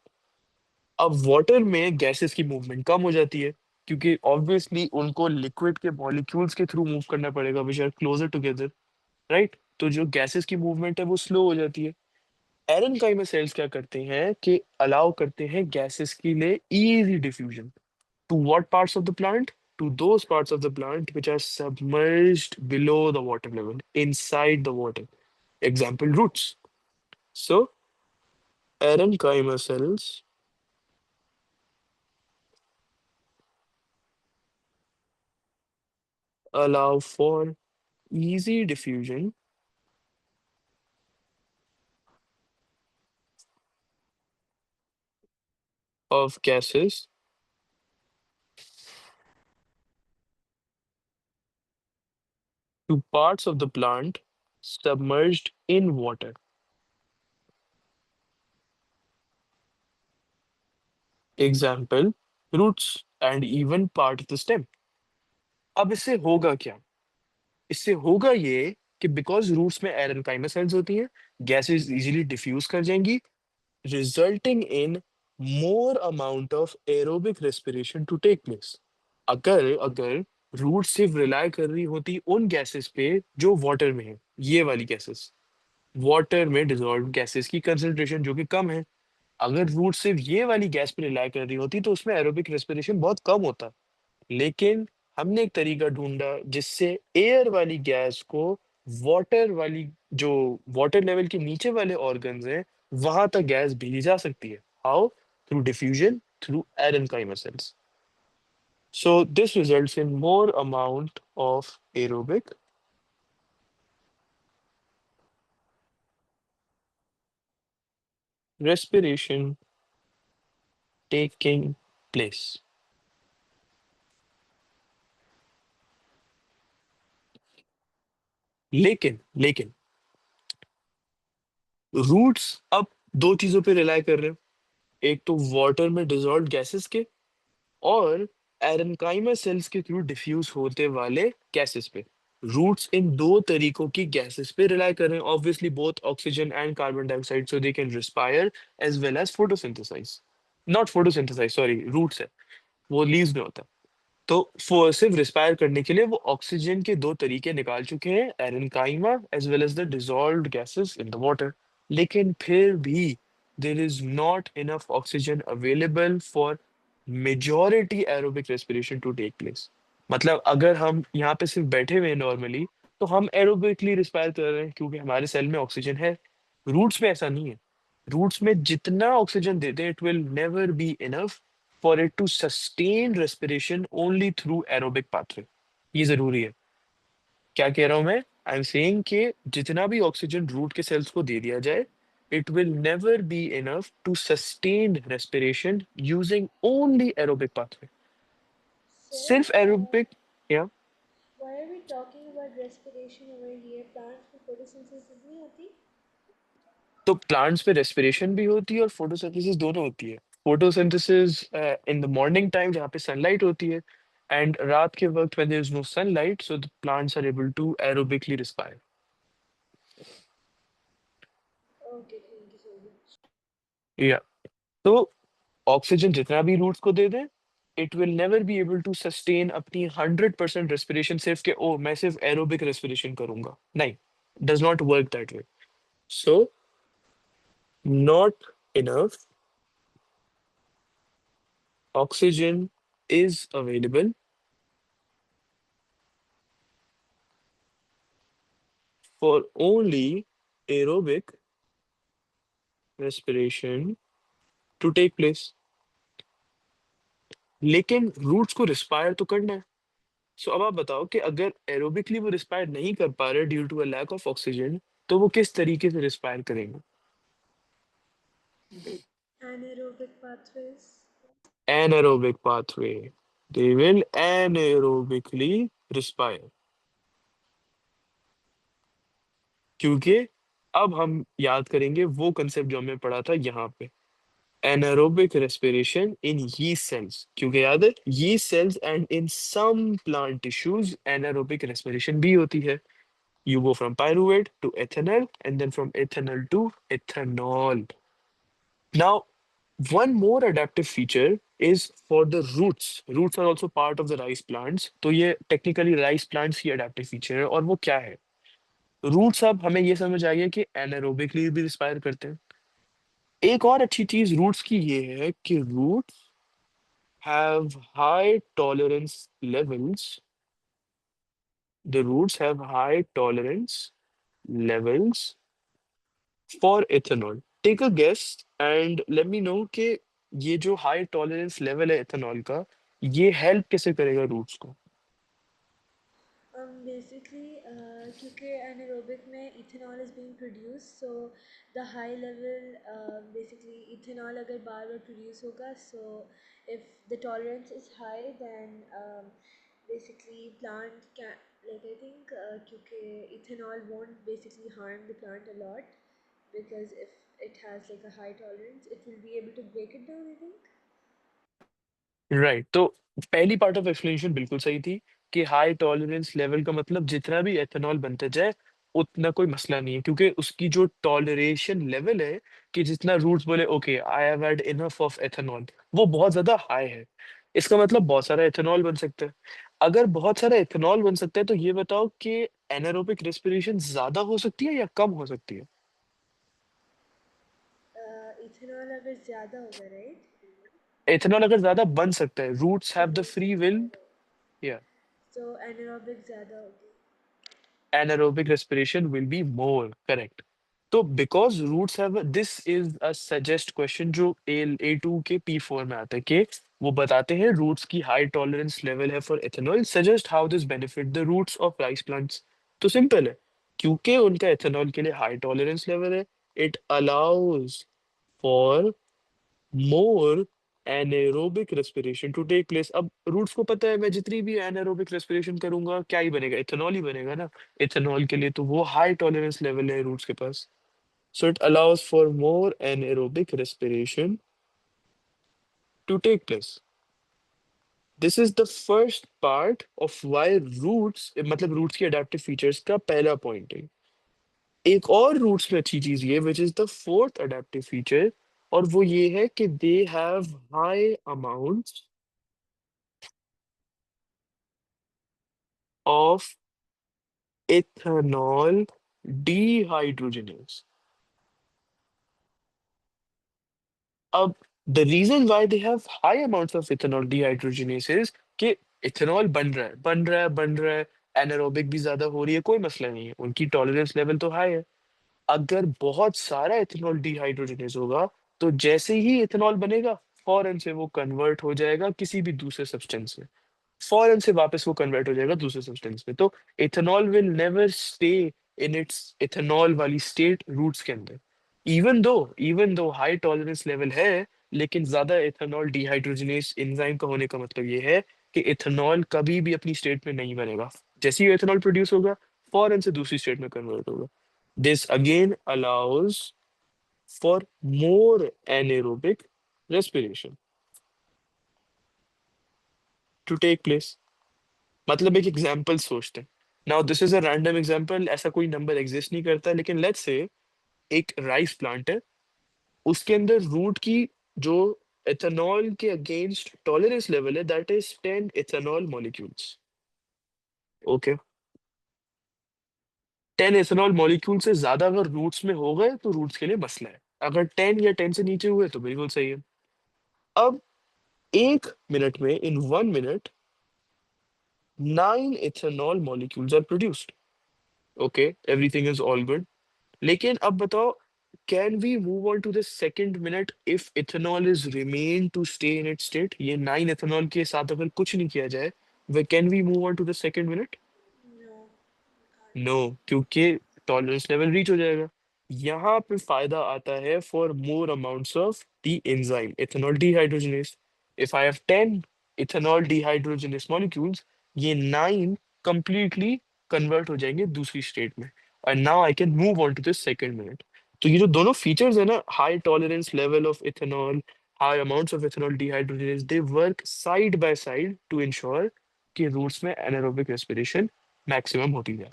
अब water में gases की मूवमेंट कम हो जाती है, क्योंकि ऑब्वियसली उनको लिक्विड के मॉलिक्यूल्स के थ्रू मूव करना पड़ेगा which are closer together, right? तो जो गैसेस की मूवमेंट है वो स्लो हो जाती है। एरनकाइमर सेल्स क्या करते हैं कि अलाउ करते हैं गैसेस के लिए easy diffusion to what parts of the plant, to those parts of the plant which are submerged below the water level, inside the water. Example, roots. So, parenchyma cells allow for easy diffusion of gases to parts of the plant submerged in water. Example, roots and even part of the stem. अब इससे होगा क्या? इससे होगा ये कि because roots में एरनकाइमर sales होती हैं, गैसेस इजीली डिफ्यूज कर जाएंगी, resulting in more amount of aerobic respiration to take place. अगर अगर रूट सिर्फ रिलाय कर रही होती उन गैसेस पे जो वाटर में है, ये वाली गैसेस, वाटर में डिजॉल्व गैसेस की कंसंट्रेशन जो कि कम है, अगर रूट सिर्फ ये वाली गैस पे रिलाय कर रही होती तो उसमें एरोबिक रेस्पिरेशन बहुत कम होता। लेकिन हमने एक तरीका ढूंढा जिससे एयर वाली गैस को वाटर वाली, जो वाटर लेवल के नीचे वाले ऑर्गन्स हैं, वहां तक गैस भेजी जा सकती है। How? Through diffusion through aerenchyma cells. So this results in more amount of aerobic respiration taking place. लेकिन लेकिन रूट्स अब दो चीजों पे रिलाय कर रहे हैं, एक तो वाटर में डिजॉल्व गैसेस के, और एरेनकाइमर सेल्स के थ्रू डिफ्यूज होते वाले गैसेस पे। रूट्स इन दो तरीकों की गैसेस पे रिलाय कर रहे हैं, obviously both oxygen and carbon dioxide, so they can respire as well as photosynthesize. Not photosynthesize, sorry, roots है, वो लीव्स में होता है। तो सिर्फ रिस्पायर करने के लिए वो ऑक्सीजन के दो तरीके निकाल चुके हैं, aerenchyma as well as the dissolved gases in the water. लेकिन फिर भी there is not enough oxygen available for majority aerobic respiration to take place. मतलब अगर हम यहाँ पे सिर्फ बैठे हुए हैं नॉर्मली, तो हम एरोबिकली रिस्पायर कर रहे हैं क्योंकि हमारे सेल में ऑक्सीजन है। रूट्स में ऐसा नहीं है। रूट्स में जितना ऑक्सीजन देते हैं, it will never be enough for it to sustain respiration only through aerobic pathway. ये जरूरी है। क्या कह रहा हूं मैं? आई एम सेइंग कि जितना भी ऑक्सीजन रूट के सेल्स को दे दिया जाए, it will never be enough to sustain respiration using only aerobic pathway. Sir, सिर्फ एरोबिक, या why are we talking about respiration over here? Plants में photosynthesis नहीं होती? तो प्लांट्स में रेस्पिरेशन भी होती है और फोटोसिंथेसिस दोनों होती है। Photosynthesis in the morning time जहाँ पे सनलाइट होती है, एंड रात के वक्त when there is no sunlight, so the plants are able to aerobically respire. Okay, thank you so much. या तो ऑक्सीजन जितना भी रूट्स को दे दें, it will never be able to sustain अपनी 100% रेस्पिरेशन सिर्फ के ओ मैं सिर्फ एरोबिक रेस्पिरेशन करूंगा, नहीं, does not work that way. So not enough oxygen is available for only aerobic respiration to take place। लेकिन रूट्स को रिस्पायर तो करना है। सो अब आप बताओ कि अगर एरोबिकली वो रिस्पायर नहीं कर पा रहे due to a lack of oxygen, तो वो किस तरीके से रिस्पायर करेंगे? Anaerobic pathways. anaerobic pathway, they will anaerobically respire। क्योंकि अब हम याद करेंगे वो कंसेप्ट जो हमने पढ़ा था यहाँ पे, anaerobic respiration in yeast cells, क्योंकि याद है yeast cells and in some plant tissues anaerobic respiration भी होती है। You go from pyruvate to ethanol and then from ethanol to ethanol। Now One more adaptive feature is for the roots. Roots are also part of the rice plants. तो ये technically rice plants की adaptive feature है और वो क्या है? Roots अब हमें ये समझ आ गया कि एनारोबिकली भी रिस्पायर करते हैं। एक और अच्छी चीज रूट्स की ये है कि roots have high tolerance levels. The roots have high tolerance levels for ethanol. Take a guess and let me know कि ये जो हाई टॉलरेंस लेवल है इथेनॉल का, ये हेल्प कैसे करेगा रूट्स को? Basically, क्योंकि anaerobic में ethanol is being produced, so the high level basically ethanol अगर बार बार produce होगा, so if the tolerance is high, then basically plant can, like I think क्योंकि ethanol won't basically harm the plant a lot, because if it has like a high tolerance, it will be able to break it down, I think. Right, तो पहली part of explanation बिल्कुल सही थी कि high tolerance level का मतलब जितना भी एथेनॉल बनता जाए उतना कोई मसला नहीं है, क्योंकि उसकी जो टॉलरेशन लेवल है कि जितना रूट्स बोले okay I have had enough of ethanol, वो बहुत ज्यादा हाई है। इसका मतलब बहुत सारा एथेनॉल बन सकता है। अगर बहुत सारा एथेनॉल बन सकता है तो ये बताओ कि एनारोबिक रेस्पिरेशन ज्यादा हो सकती है या कम हो सकती है? इथेनॉल अगर ज़्यादा होगा, राइट? एथेनॉल अगर ज्यादा बन सकता है, रूट्स तो हैव द बन फ्री सकता विल। है, तो एनारोबिक ज़्यादा होगी। Anaerobic respiration will be more correct. तो because roots have this is a suggest question जो A2 के P4 में आता है कि वो बताते हैं roots की high tolerance level है for ethanol, suggest how this benefit the roots of rice plants। तो simple है, क्योंकि उनका ethanol के लिए high tolerance level है, it allows for more anaerobic respiration to take place। अब रूट्स को पता है मैं जितनी भी anaerobic respiration करूंगा क्या ही बनेगा, इथेनॉल ही बनेगा ना। इथेनॉल के लिए तो वो हाई टॉलरेंस लेवल है रूट्स के पास। So it allows for more anaerobic respiration to take place। This is the first part of why roots, मतलब रूट्स की अडेप्टिव फीचर्स का पहला पॉइंट है। एक और रूट्स में अच्छी चीज ये which is the fourth adaptive feature, और वो ये है कि they have high amount of ethanol dehydrogenase। अब the reason why they have high amounts of ethanol dehydrogenase is कि इथेनॉल बन रहा है, एनारोबिक भी ज्यादा हो रही है, कोई मसला नहीं है, उनकी टॉलरेंस लेवल तो हाई है। अगर बहुत सारा इथेनॉल डिहाइड्रोजनेज होगा तो जैसे ही इथेनॉल बनेगा फौरन से वो कन्वर्ट हो जाएगा किसी भी दूसरे सब्सटेंस में, फौरन से वापस वो कन्वर्ट हो जाएगा दूसरे सब्सटेंस में। तो ethanol will never stay in its ethanol वाली स्टेट रूट्स के अंदर। Even though high tolerance level है, लेकिन ज्यादा इथेनॉल डिहाइड्रोजनेस एंजाइम का होने का मतलब ये है कि इथेनॉल कभी भी अपनी स्टेट में नहीं बनेगा। जैसे ही इथेनॉल प्रोड्यूस होगा फौरन से दूसरी स्टेट में कन्वर्ट होगा। This again allows for more anaerobic respiration to take place। मतलब एक एग्जाम्पल सोचते हैं। Now this is a random example, ऐसा कोई नंबर एग्जिस्ट नहीं करता, लेकिन लेट्स से एक राइस प्लांट है, उसके अंदर रूट की जो एथेनॉल के अगेंस्ट टॉलरेंस लेवल है that is 10 ethanol molecules. Okay, 10 ethanol molecule से ज्यादा अगर रूट्स में हो गए तो रूट्स के लिए मसला है, अगर 10 या 10 से नीचे हुए तो बिल्कुल सही है। अब 1 मिनट में, in 1 minute, 9 ethanol molecules are produced. Okay, everything is all good. लेकिन अब बताओ, can we move on to the second minute if ethanol is remain to stay in it state? ये 9 इथेनॉल के साथ अगर कुछ नहीं किया जाए, way can we move on to the second minute? No, you can't. No, क्योंकि tolerance level reach हो जाएगा। यहाँ पे फायदा आता है for more amounts of the enzyme ethanol dehydrogenase. If I have 10 ethanol dehydrogenase molecules, ये 9 कंप्लीटली कन्वर्ट हो जाएंगे दूसरी स्टेट में, and now I can move on to the second minute. तो ये जो दोनों फीचर्स है ना, high tolerance level of ethanol, high amounts of ethanol dehydrogenase, they work side by side to ensure कि रूट्स में एनारोबिक रेस्पिरेशन मैक्सिमम होती है।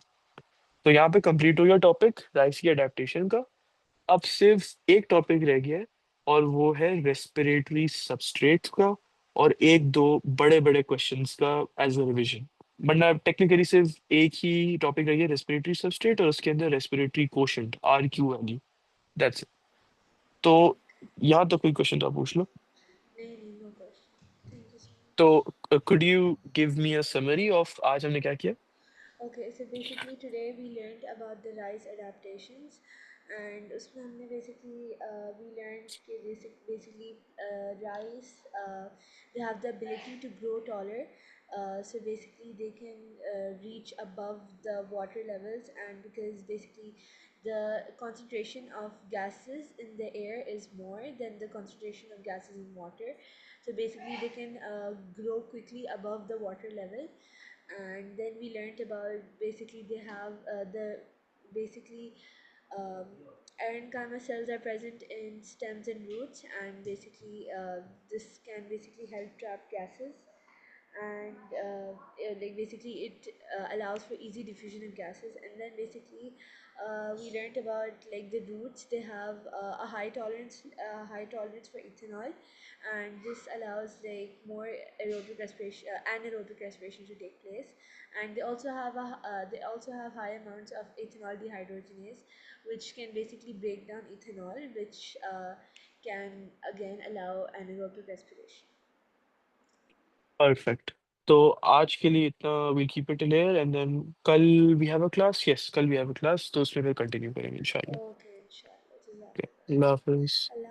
तो यहाँ पे कंप्लीट हो गया टॉपिक राइस की अडेप्टेशन का। अब सिर्फ एक टॉपिक रह गया है, और वो है रेस्पिरेटरी सबस्ट्रेट का, और एक दो बड़े बड़े क्वेश्चंस का एज अ रिवीजन। वरना टेक्निकली सिर्फ एक ही टॉपिक रही है, रेस्पिरेटरी सबस्ट्रेट, और उसके अंदर respiratory quotient, RQ value, that's it. तो यहाँ तो कोई क्वेश्चन तो आप पूछ लो। नहीं नहीं, no question, thank you so तो much. Could you give me a summary of आज हमने क्या किया? Okay, so basically today we learned about the rice adaptations, and उसमें हमने we learned कि basically rice they have the ability to grow taller. So basically they can reach above the water levels, and because basically the concentration of gases in the air is more than the concentration of gases in water, so basically they can grow quickly above the water level. And then we learned about basically they have the basically um, parenchyma cells are present in stems and roots, and basically this can basically help trap gases, and like basically it allows for easy diffusion of gases. And then basically we learned about like the roots, they have high tolerance for ethanol, and this allows like more anaerobic respiration to take place. And they also have high amounts of ethanol dehydrogenase, which can basically break down ethanol, which can again allow anaerobic respiration. Perfect. तो आज के लिए इतना, will keep it in here, and then कल we have a class, yes कल we have a class, तो उसमें फिर कंटिन्यू करेंगे इंशाल्लाह। Okay, inshallah. अल्लाह हाफिज़। Allah